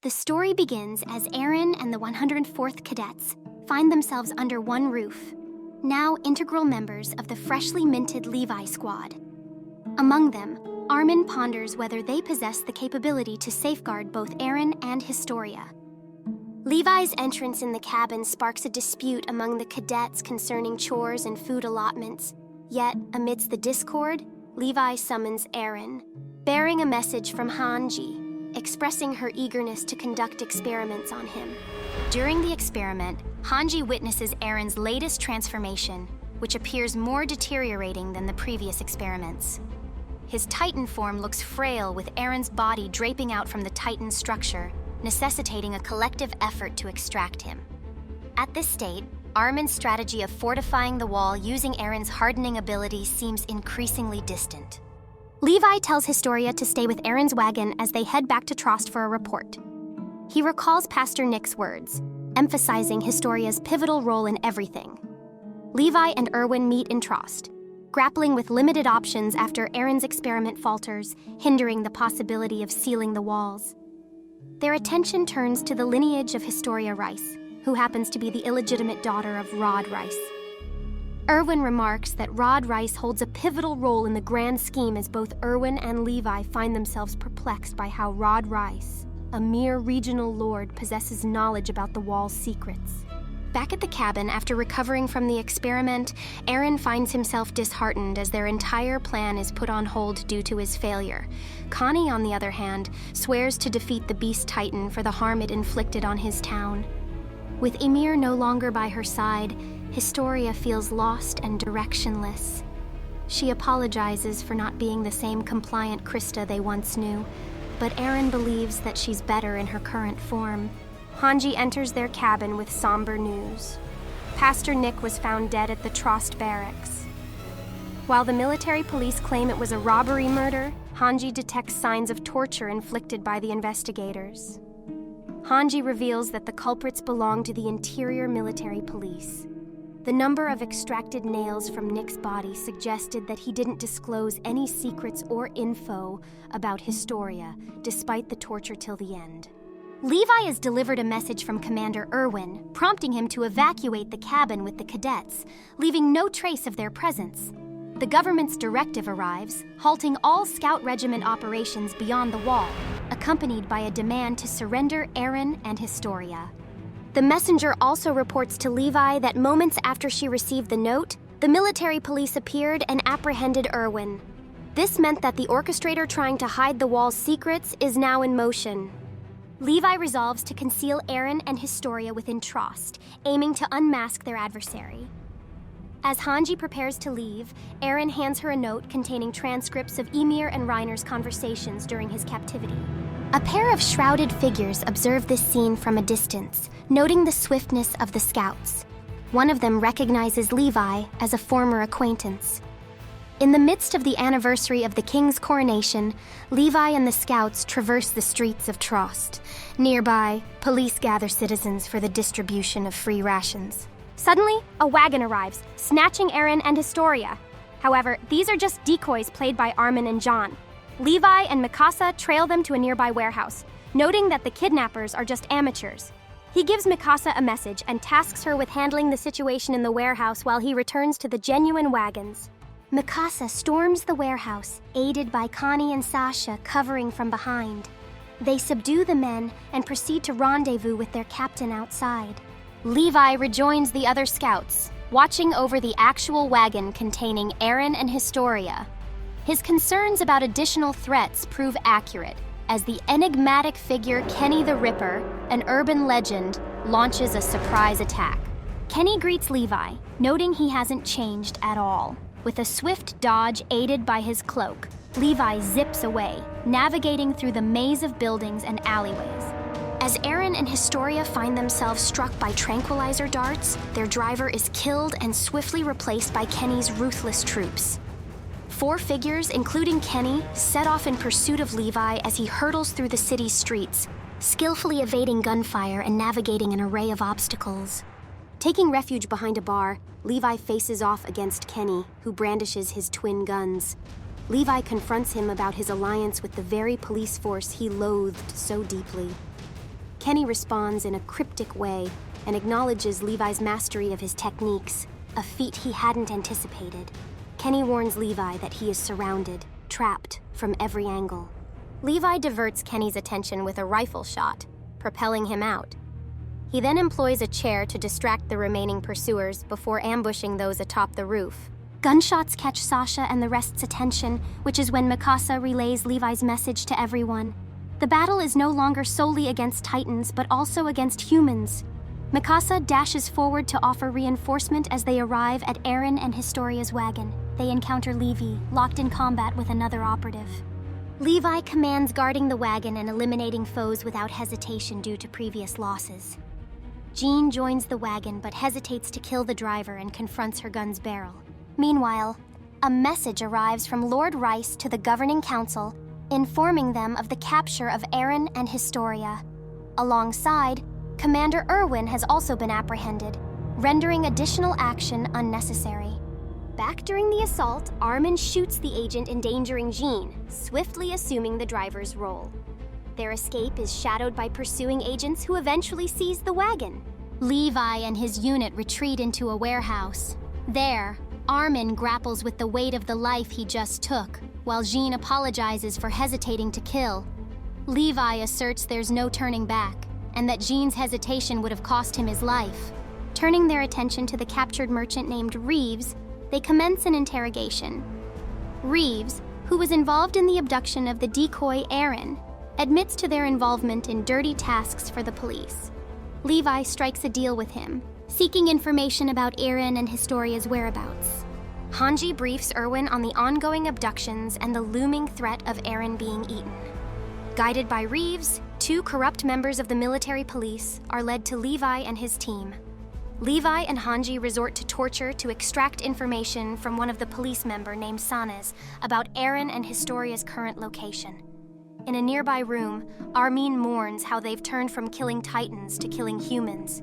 The story begins as Eren and the 104th Cadets find themselves under one roof, now integral members of the freshly minted Levi squad. Among them, Armin ponders whether they possess the capability to safeguard both Eren and Historia. Levi's entrance in the cabin sparks a dispute among the cadets concerning chores and food allotments. Yet, amidst the discord, Levi summons Eren, bearing a message from Hanji, expressing her eagerness to conduct experiments on him. During the experiment, Hanji witnesses Eren's latest transformation, which appears more deteriorating than the previous experiments. His Titan form looks frail, with Eren's body draping out from the Titan structure, necessitating a collective effort to extract him. At this state, Armin's strategy of fortifying the wall using Eren's hardening ability seems increasingly distant. Levi tells Historia to stay with Eren's wagon as they head back to Trost for a report. He recalls Pastor Nick's words, emphasizing Historia's pivotal role in everything. Levi and Erwin meet in Trost, grappling with limited options after Eren's experiment falters, hindering the possibility of sealing the walls. Their attention turns to the lineage of Historia Reiss, who happens to be the illegitimate daughter of Rod Reiss. Erwin remarks that Rod Reiss holds a pivotal role in the grand scheme as both Erwin and Levi find themselves perplexed by how Rod Reiss, a mere regional lord, possesses knowledge about the wall's secrets. Back at the cabin, after recovering from the experiment, Eren finds himself disheartened as their entire plan is put on hold due to his failure. Connie, on the other hand, swears to defeat the Beast Titan for the harm it inflicted on his town. With Ymir no longer by her side, Historia feels lost and directionless. She apologizes for not being the same compliant Krista they once knew, but Eren believes that she's better in her current form. Hanji enters their cabin with somber news. Pastor Nick was found dead at the Trost barracks. While the military police claim it was a robbery murder, Hanji detects signs of torture inflicted by the investigators. Hanji reveals that the culprits belong to the Interior Military Police. The number of extracted nails from Nick's body suggested that he didn't disclose any secrets or info about Historia, despite the torture till the end. Levi is delivered a message from Commander Erwin, prompting him to evacuate the cabin with the cadets, leaving no trace of their presence. The government's directive arrives, halting all Scout Regiment operations beyond the wall, accompanied by a demand to surrender Eren and Historia. The messenger also reports to Levi that moments after she received the note, the military police appeared and apprehended Erwin. This meant that the orchestrator trying to hide the wall's secrets is now in motion. Levi resolves to conceal Eren and Historia within Trost, aiming to unmask their adversary. As Hanji prepares to leave, Eren hands her a note containing transcripts of Ymir and Reiner's conversations during his captivity. A pair of shrouded figures observe this scene from a distance, noting the swiftness of the scouts. One of them recognizes Levi as a former acquaintance. In the midst of the anniversary of the king's coronation, Levi and the scouts traverse the streets of Trost. Nearby, police gather citizens for the distribution of free rations. Suddenly, a wagon arrives, snatching Eren and Historia. However, these are just decoys played by Armin and John. Levi and Mikasa trail them to a nearby warehouse, noting that the kidnappers are just amateurs. He gives Mikasa a message and tasks her with handling the situation in the warehouse while he returns to the genuine wagons. Mikasa storms the warehouse, aided by Connie and Sasha covering from behind. They subdue the men and proceed to rendezvous with their captain outside. Levi rejoins the other scouts, watching over the actual wagon containing Eren and Historia. His concerns about additional threats prove accurate, as the enigmatic figure Kenny the Ripper, an urban legend, launches a surprise attack. Kenny greets Levi, noting he hasn't changed at all. With a swift dodge aided by his cloak, Levi zips away, navigating through the maze of buildings and alleyways. As Eren and Historia find themselves struck by tranquilizer darts, their driver is killed and swiftly replaced by Kenny's ruthless troops. 4 figures, including Kenny, set off in pursuit of Levi as he hurtles through the city's streets, skillfully evading gunfire and navigating an array of obstacles. Taking refuge behind a bar, Levi faces off against Kenny, who brandishes his twin guns. Levi confronts him about his alliance with the very police force he loathed so deeply. Kenny responds in a cryptic way and acknowledges Levi's mastery of his techniques, a feat he hadn't anticipated. Kenny warns Levi that he is surrounded, trapped from every angle. Levi diverts Kenny's attention with a rifle shot, propelling him out. He then employs a chair to distract the remaining pursuers before ambushing those atop the roof. Gunshots catch Sasha and the rest's attention, which is when Mikasa relays Levi's message to everyone. The battle is no longer solely against Titans, but also against humans. Mikasa dashes forward to offer reinforcement as they arrive at Eren and Historia's wagon. They encounter Levi, locked in combat with another operative. Levi commands guarding the wagon and eliminating foes without hesitation due to previous losses. Jean joins the wagon but hesitates to kill the driver and confronts her gun's barrel. Meanwhile, a message arrives from Lord Reiss to the Governing Council, informing them of the capture of Eren and Historia. Alongside, Commander Erwin has also been apprehended, rendering additional action unnecessary. Back during the assault, Armin shoots the agent endangering Jean, swiftly assuming the driver's role. Their escape is shadowed by pursuing agents who eventually seize the wagon. Levi and his unit retreat into a warehouse. There, Armin grapples with the weight of the life he just took, while Jean apologizes for hesitating to kill. Levi asserts there's no turning back, and that Jean's hesitation would have cost him his life. Turning their attention to the captured merchant named Reeves, they commence an interrogation. Reeves, who was involved in the abduction of the decoy Eren, admits to their involvement in dirty tasks for the police. Levi strikes a deal with him, seeking information about Eren and Historia's whereabouts. Hanji briefs Erwin on the ongoing abductions and the looming threat of Eren being eaten. Guided by Reeves, 2 corrupt members of the military police are led to Levi and his team. Levi and Hanji resort to torture to extract information from one of the police member named Sanes about Eren and Historia's current location. In a nearby room, Armin mourns how they've turned from killing Titans to killing humans.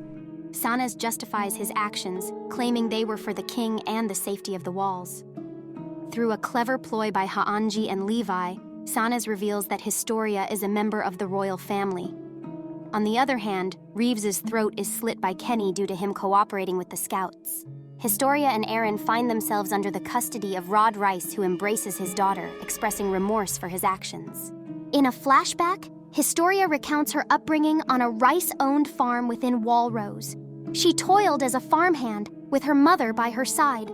Sanes justifies his actions, claiming they were for the king and the safety of the walls. Through a clever ploy by Hanji and Levi, Sanes reveals that Historia is a member of the royal family. On the other hand, Reeves's throat is slit by Kenny due to him cooperating with the Scouts. Historia and Eren find themselves under the custody of Lord Reiss, who embraces his daughter, expressing remorse for his actions. In a flashback, Historia recounts her upbringing on a Reiss-owned farm within Walrose. She toiled as a farmhand, with her mother by her side.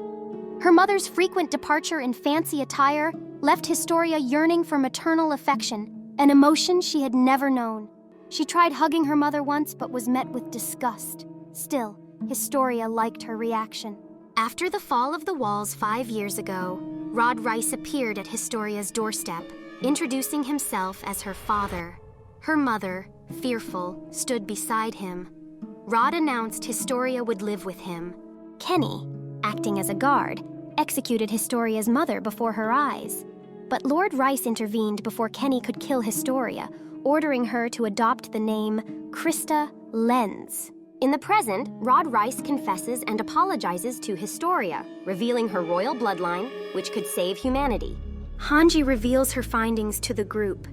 Her mother's frequent departure in fancy attire left Historia yearning for maternal affection, an emotion she had never known. She tried hugging her mother once but was met with disgust. Still, Historia liked her reaction. After the fall of the walls 5 years ago, Lord Reiss appeared at Historia's doorstep, introducing himself as her father. Her mother, fearful, stood beside him. Rod announced Historia would live with him. Kenny, acting as a guard, executed Historia's mother before her eyes. But Lord Reiss intervened before Kenny could kill Historia, ordering her to adopt the name Krista Lenz. In the present, Lord Reiss confesses and apologizes to Historia, revealing her royal bloodline, which could save humanity. Hanji reveals her findings to the group.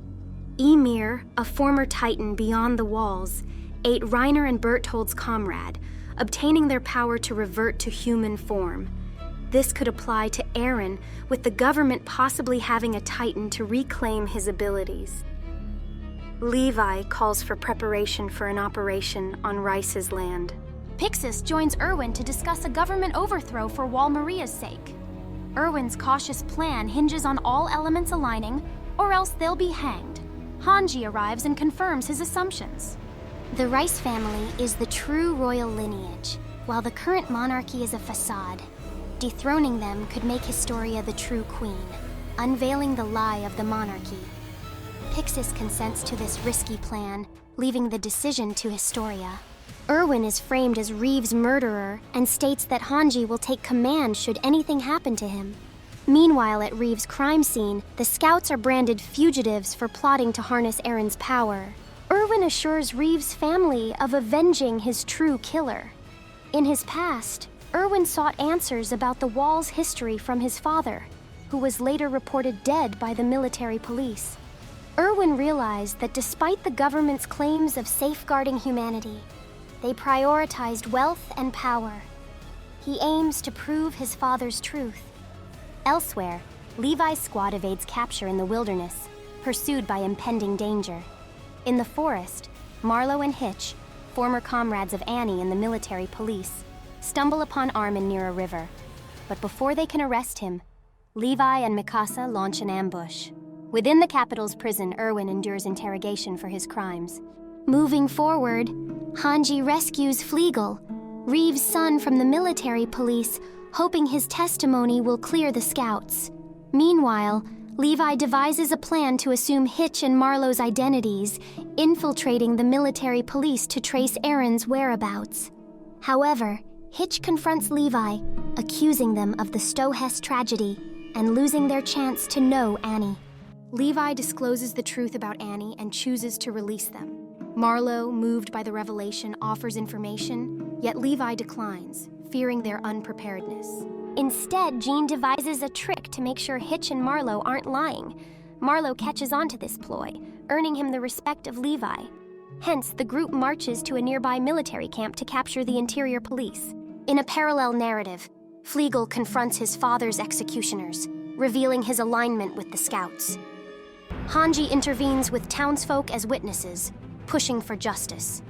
Ymir, a former Titan beyond the walls, ate Reiner and Berthold's comrade, obtaining their power to revert to human form. This could apply to Eren, with the government possibly having a Titan to reclaim his abilities. Levi calls for preparation for an operation on Reiss's land. Pixis joins Erwin to discuss a government overthrow for Wall Maria's sake. Erwin's cautious plan hinges on all elements aligning, or else they'll be hanged. Hanji arrives and confirms his assumptions. The Reiss family is the true royal lineage, while the current monarchy is a facade. Dethroning them could make Historia the true queen, unveiling the lie of the monarchy. Pixis consents to this risky plan, leaving the decision to Historia. Erwin is framed as Reeves' murderer and states that Hanji will take command should anything happen to him. Meanwhile, at Reeves' crime scene, the Scouts are branded fugitives for plotting to harness Eren's power. Erwin assures Reeves' family of avenging his true killer. In his past, Erwin sought answers about the Wall's history from his father, who was later reported dead by the military police. Erwin realized that despite the government's claims of safeguarding humanity, they prioritized wealth and power. He aims to prove his father's truth. Elsewhere, Levi's squad evades capture in the wilderness, pursued by impending danger. In the forest, Marlowe and Hitch, former comrades of Annie in the military police, stumble upon Armin near a river. But before they can arrest him, Levi and Mikasa launch an ambush. Within the capital's prison, Erwin endures interrogation for his crimes. Moving forward, Hanji rescues Flegel, Reeves' son from the military police, hoping his testimony will clear the scouts. Meanwhile, Levi devises a plan to assume Hitch and Marlowe's identities, infiltrating the military police to trace Eren's whereabouts. However, Hitch confronts Levi, accusing them of the Stohess tragedy and losing their chance to know Annie. Levi discloses the truth about Annie and chooses to release them. Marlowe, moved by the revelation, offers information, yet Levi declines, fearing their unpreparedness. Instead, Jean devises a trick to make sure Hitch and Marlowe aren't lying. Marlowe catches on to this ploy, earning him the respect of Levi. Hence, the group marches to a nearby military camp to capture the interior police. In a parallel narrative, Flegel confronts his father's executioners, revealing his alignment with the Scouts. Hanji intervenes with townsfolk as witnesses, pushing for justice.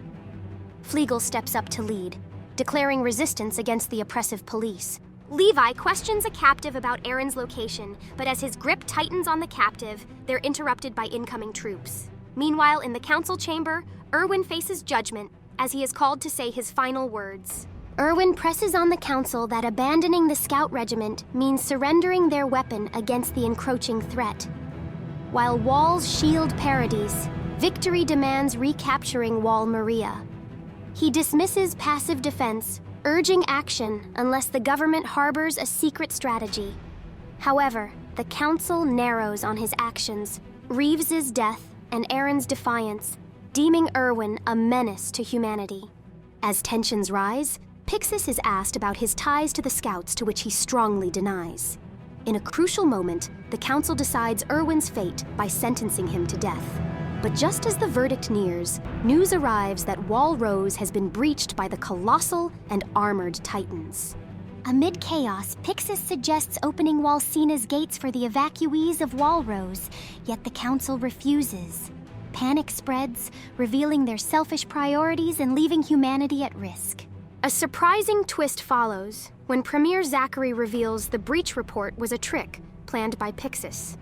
Flegel steps up to lead, declaring resistance against the oppressive police. Levi questions a captive about Eren's location, but as his grip tightens on the captive, they're interrupted by incoming troops. Meanwhile, in the council chamber, Erwin faces judgment as he is called to say his final words. Erwin presses on the council that abandoning the Scout Regiment means surrendering their weapon against the encroaching threat. While walls shield Paradis, victory demands recapturing Wall Maria. He dismisses passive defense, urging action unless the government harbors a secret strategy. However, the council narrows on his actions, Reeves's death and Eren's defiance, deeming Erwin a menace to humanity. As tensions rise, Pixis is asked about his ties to the Scouts, to which he strongly denies. In a crucial moment, the council decides Erwin's fate by sentencing him to death. But just as the verdict nears, news arrives that Wall Rose has been breached by the colossal and armored Titans. Amid chaos, Pixis suggests opening Walsena's gates for the evacuees of Wall Rose, yet the council refuses. Panic spreads, revealing their selfish priorities and leaving humanity at risk. A surprising twist follows when Premier Zachary reveals the breach report was a trick planned by Pixis.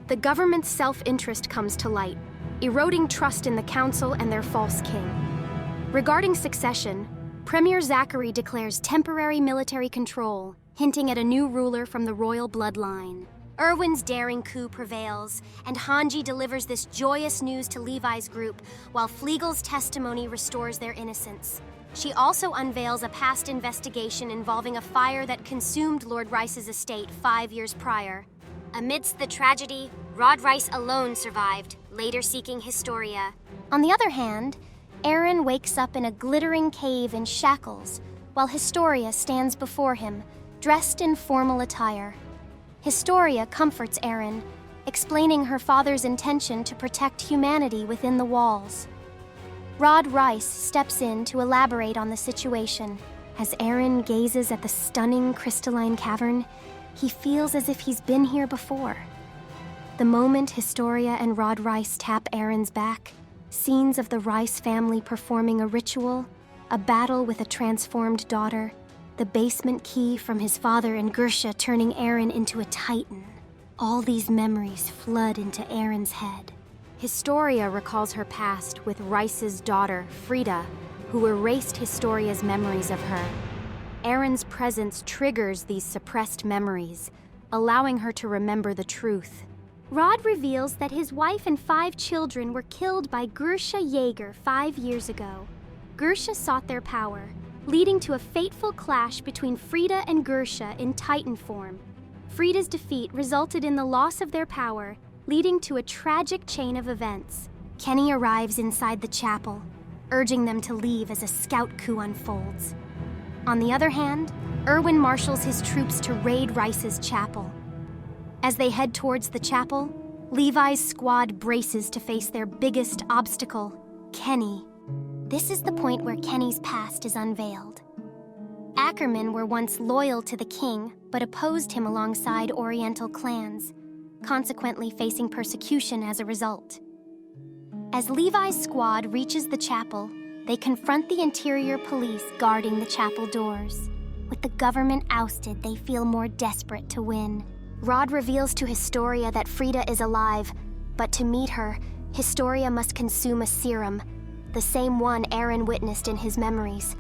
The government's self-interest comes to light, eroding trust in the council and their false king. Regarding succession, Premier Zachary declares temporary military control, hinting at a new ruler from the royal bloodline. Erwin's daring coup prevails, and Hanji delivers this joyous news to Levi's group, while Flegel's testimony restores their innocence. She also unveils a past investigation involving a fire that consumed Lord Reiss's estate 5 years prior. Amidst the tragedy, Reiss alone survived, later seeking Historia. On the other hand, Eren wakes up in a glittering cave in shackles, while Historia stands before him, dressed in formal attire. Historia comforts Eren, explaining her father's intention to protect humanity within the walls. Reiss steps in to elaborate on the situation. As Eren gazes at the stunning crystalline cavern, he feels as if he's been here before. The moment Historia and Reiss tap Eren's back, scenes of the Reiss family performing a ritual, a battle with a transformed daughter, the basement key from his father and Gersha turning Eren into a titan. All these memories flood into Eren's head. Historia recalls her past with Reiss's daughter, Frida, who erased Historia's memories of her. Eren's presence triggers these suppressed memories, allowing her to remember the truth. Rod reveals that his wife and 5 children were killed by Gersha Jaeger 5 years ago. Gersha sought their power, leading to a fateful clash between Frida and Gersha in Titan form. Frida's defeat resulted in the loss of their power, leading to a tragic chain of events. Kenny arrives inside the chapel, urging them to leave as a scout coup unfolds. On the other hand, Erwin marshals his troops to raid Reiss's chapel. As they head towards the chapel, Levi's squad braces to face their biggest obstacle, Kenny. This is the point where Kenny's past is unveiled. Ackermen were once loyal to the king, but opposed him alongside Oriental clans, consequently facing persecution as a result. As Levi's squad reaches the chapel, they confront the interior police guarding the chapel doors. With the government ousted, they feel more desperate to win. Rod reveals to Historia that Frida is alive, but to meet her, Historia must consume a serum, the same one Eren witnessed in his memories.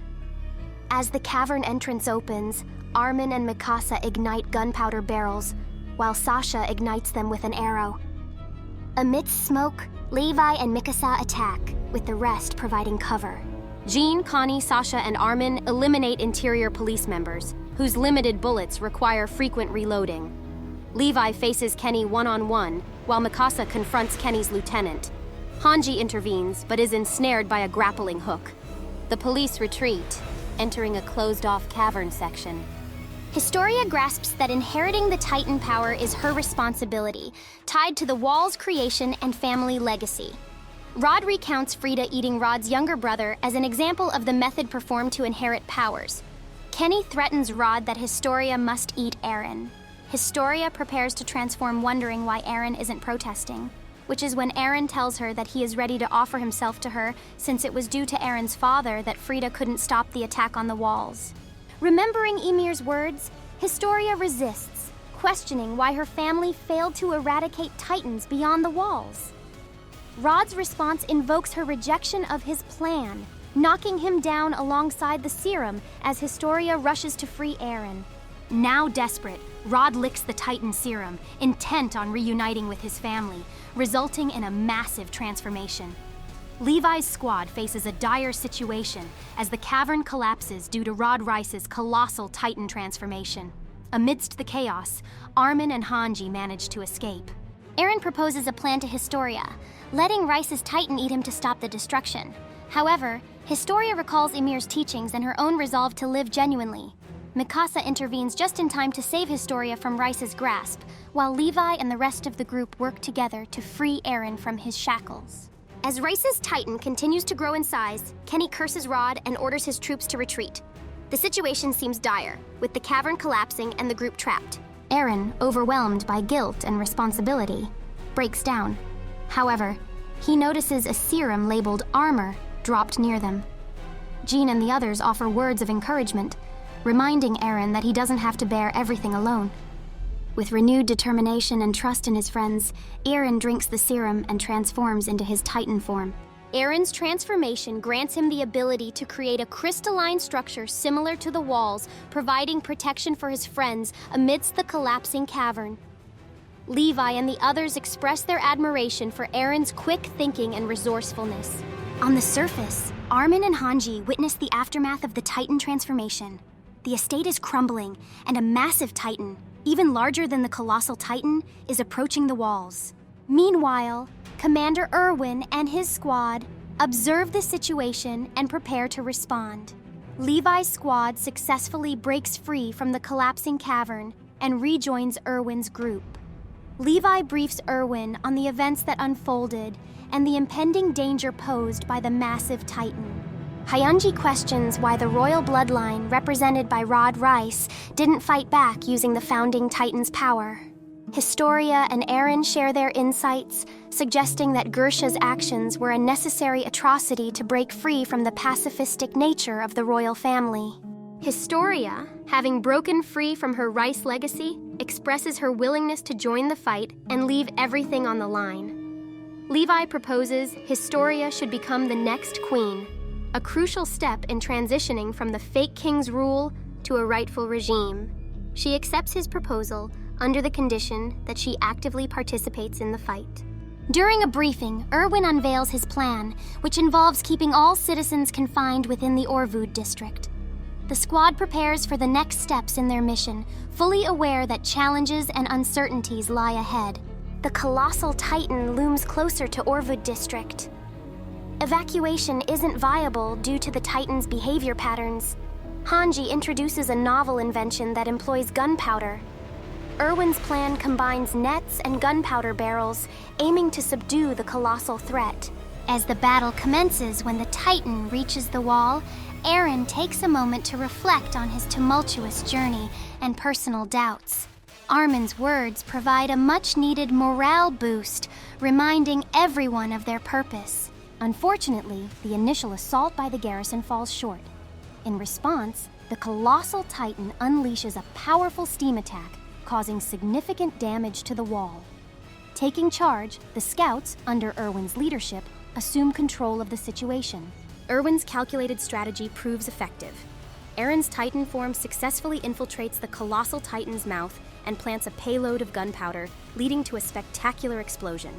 As the cavern entrance opens, Armin and Mikasa ignite gunpowder barrels, while Sasha ignites them with an arrow. Amidst smoke, Levi and Mikasa attack, with the rest providing cover. Jean, Connie, Sasha, and Armin eliminate interior police members, whose limited bullets require frequent reloading. Levi faces Kenny one-on-one, while Mikasa confronts Kenny's lieutenant. Hanji intervenes, but is ensnared by a grappling hook. The police retreat, entering a closed-off cavern section. Historia grasps that inheriting the Titan power is her responsibility, tied to the wall's creation and family legacy. Rod recounts Frida eating Rod's younger brother as an example of the method performed to inherit powers. Kenny threatens Rod that Historia must eat Eren. Historia prepares to transform, wondering why Eren isn't protesting, which is when Eren tells her that he is ready to offer himself to her since it was due to Eren's father that Frida couldn't stop the attack on the walls. Remembering Ymir's words, Historia resists, questioning why her family failed to eradicate Titans beyond the walls. Rod's response invokes her rejection of his plan, knocking him down alongside the serum as Historia rushes to free Eren. Now desperate, Rod licks the Titan serum, intent on reuniting with his family, resulting in a massive transformation. Levi's squad faces a dire situation as the cavern collapses due to Rod Reiss's colossal Titan transformation. Amidst the chaos, Armin and Hanji manage to escape. Eren proposes a plan to Historia, letting Reiss's Titan eat him to stop the destruction. However, Historia recalls Ymir's teachings and her own resolve to live genuinely. Mikasa intervenes just in time to save Historia from Reiss's grasp, while Levi and the rest of the group work together to free Eren from his shackles. As Reiss's Titan continues to grow in size, Kenny curses Rod and orders his troops to retreat. The situation seems dire, with the cavern collapsing and the group trapped. Eren, overwhelmed by guilt and responsibility, breaks down. However, he notices a serum labeled armor dropped near them. Jean and the others offer words of encouragement, reminding Eren that he doesn't have to bear everything alone. With renewed determination and trust in his friends, Eren drinks the serum and transforms into his Titan form. Eren's transformation grants him the ability to create a crystalline structure similar to the walls, providing protection for his friends amidst the collapsing cavern. Levi and the others express their admiration for Eren's quick thinking and resourcefulness. On the surface, Armin and Hanji witness the aftermath of the Titan transformation. The estate is crumbling, and a massive Titan, even larger than the colossal Titan, is approaching the walls. Meanwhile, Commander Erwin and his squad observe the situation and prepare to respond. Levi's squad successfully breaks free from the collapsing cavern and rejoins Erwin's group. Levi briefs Erwin on the events that unfolded and the impending danger posed by the massive Titan. Hyunji questions why the royal bloodline, represented by Rod Reiss, didn't fight back using the founding Titan's power. Historia and Eren share their insights, suggesting that Gersha's actions were a necessary atrocity to break free from the pacifistic nature of the royal family. Historia, having broken free from her Reiss legacy, expresses her willingness to join the fight and leave everything on the line. Levi proposes Historia should become the next queen, a crucial step in transitioning from the fake king's rule to a rightful regime. She accepts his proposal under the condition that she actively participates in the fight. During a briefing, Erwin unveils his plan, which involves keeping all citizens confined within the Orvud district. The squad prepares for the next steps in their mission, fully aware that challenges and uncertainties lie ahead. The colossal Titan looms closer to Orvud district. Evacuation isn't viable due to the Titan's behavior patterns. Hanji introduces a novel invention that employs gunpowder. Erwin's plan combines nets and gunpowder barrels, aiming to subdue the colossal threat. As the battle commences when the Titan reaches the wall, Eren takes a moment to reflect on his tumultuous journey and personal doubts. Armin's words provide a much-needed morale boost, reminding everyone of their purpose. Unfortunately, the initial assault by the garrison falls short. In response, the colossal Titan unleashes a powerful steam attack, causing significant damage to the wall. Taking charge, the scouts, under Erwin's leadership, assume control of the situation. Erwin's calculated strategy proves effective. Eren's Titan form successfully infiltrates the colossal Titan's mouth and plants a payload of gunpowder, leading to a spectacular explosion.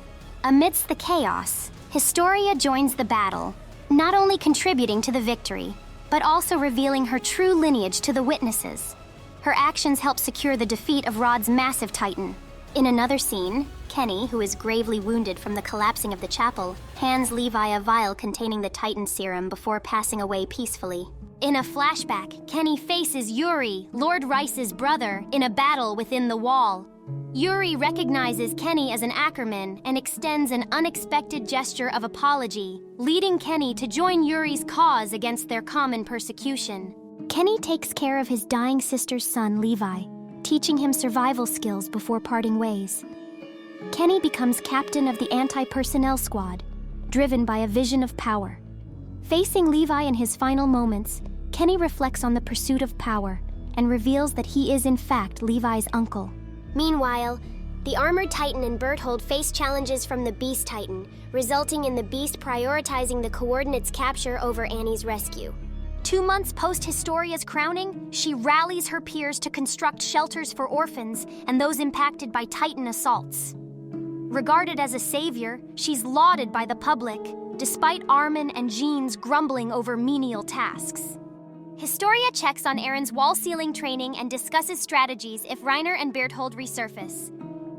Amidst the chaos, Historia joins the battle, not only contributing to the victory, but also revealing her true lineage to the witnesses. Her actions help secure the defeat of Rod's massive Titan. In another scene, Kenny, who is gravely wounded from the collapsing of the chapel, hands Levi a vial containing the Titan serum before passing away peacefully. In a flashback, Kenny faces Yuri, Lord Reiss's brother, in a battle within the wall. Yuri recognizes Kenny as an Ackerman and extends an unexpected gesture of apology, leading Kenny to join Yuri's cause against their common persecution. Kenny takes care of his dying sister's son, Levi, teaching him survival skills before parting ways. Kenny becomes captain of the anti-personnel squad, driven by a vision of power. Facing Levi in his final moments, Kenny reflects on the pursuit of power and reveals that he is in fact Levi's uncle. Meanwhile, the Armored Titan and Berthold face challenges from the Beast Titan, resulting in the Beast prioritizing the Coordinates' capture over Annie's rescue. 2 months post-Historia's crowning, she rallies her peers to construct shelters for orphans and those impacted by Titan assaults. Regarded as a savior, she's lauded by the public, despite Armin and Jean's grumbling over menial tasks. Historia checks on Eren's wall-sealing training and discusses strategies if Reiner and Berthold resurface.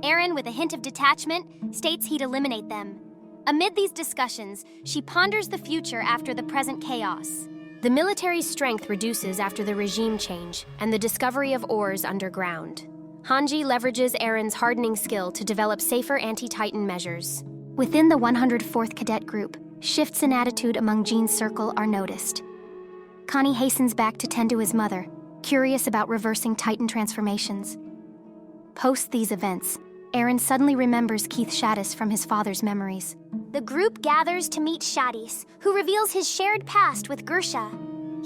Eren, with a hint of detachment, states he'd eliminate them. Amid these discussions, she ponders the future after the present chaos. The military's strength reduces after the regime change and the discovery of ores underground. Hanji leverages Eren's hardening skill to develop safer anti-Titan measures. Within the 104th Cadet Group, shifts in attitude among Jean's circle are noticed. Connie hastens back to tend to his mother, curious about reversing Titan transformations. Post these events, Eren suddenly remembers Keith Shadis from his father's memories. The group gathers to meet Shadis, who reveals his shared past with Gersha.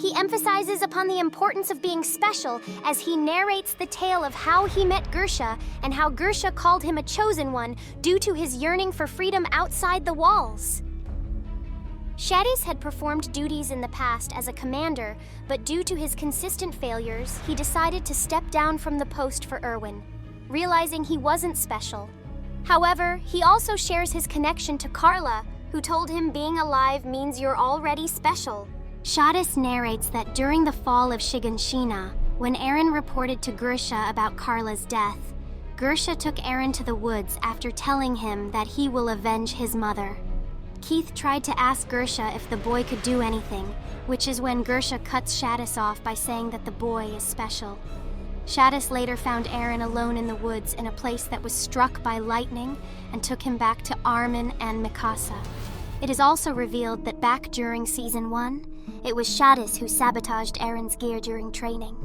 He emphasizes upon the importance of being special as he narrates the tale of how he met Gersha and how Gersha called him a chosen one due to his yearning for freedom outside the walls. Shadis had performed duties in the past as a commander, but due to his consistent failures, he decided to step down from the post for Erwin, realizing he wasn't special. However, he also shares his connection to Carla, who told him being alive means you're already special. Shadis narrates that during the fall of Shiganshina, when Eren reported to Gersha about Carla's death, Gersha took Eren to the woods after telling him that he will avenge his mother. Keith tried to ask Gersha if the boy could do anything, which is when Gersha cuts Shadis off by saying that the boy is special. Shadis later found Eren alone in the woods in a place that was struck by lightning and took him back to Armin and Mikasa. It is also revealed that back during Season 1, it was Shadis who sabotaged Eren's gear during training.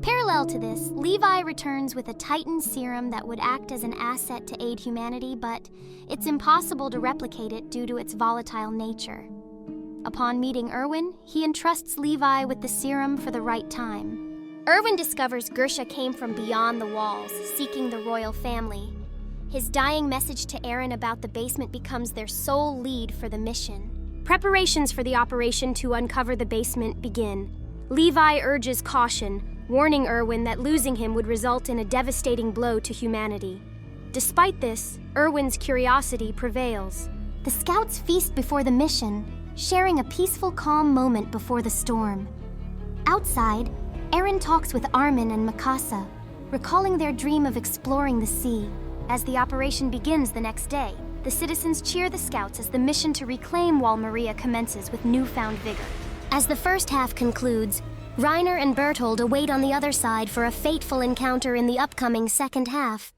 Parallel to this, Levi returns with a Titan serum that would act as an asset to aid humanity, but it's impossible to replicate it due to its volatile nature. Upon meeting Erwin, he entrusts Levi with the serum for the right time. Erwin discovers Gersha came from beyond the walls, seeking the royal family. His dying message to Eren about the basement becomes their sole lead for the mission. Preparations for the operation to uncover the basement begin. Levi urges caution, warning Erwin that losing him would result in a devastating blow to humanity. Despite this, Erwin's curiosity prevails. The scouts feast before the mission, sharing a peaceful, calm moment before the storm. Outside, Eren talks with Armin and Mikasa, recalling their dream of exploring the sea. As the operation begins the next day, the citizens cheer the scouts as the mission to reclaim Wall Maria commences with newfound vigor. As the first half concludes, Reiner and Berthold await on the other side for a fateful encounter in the upcoming second half.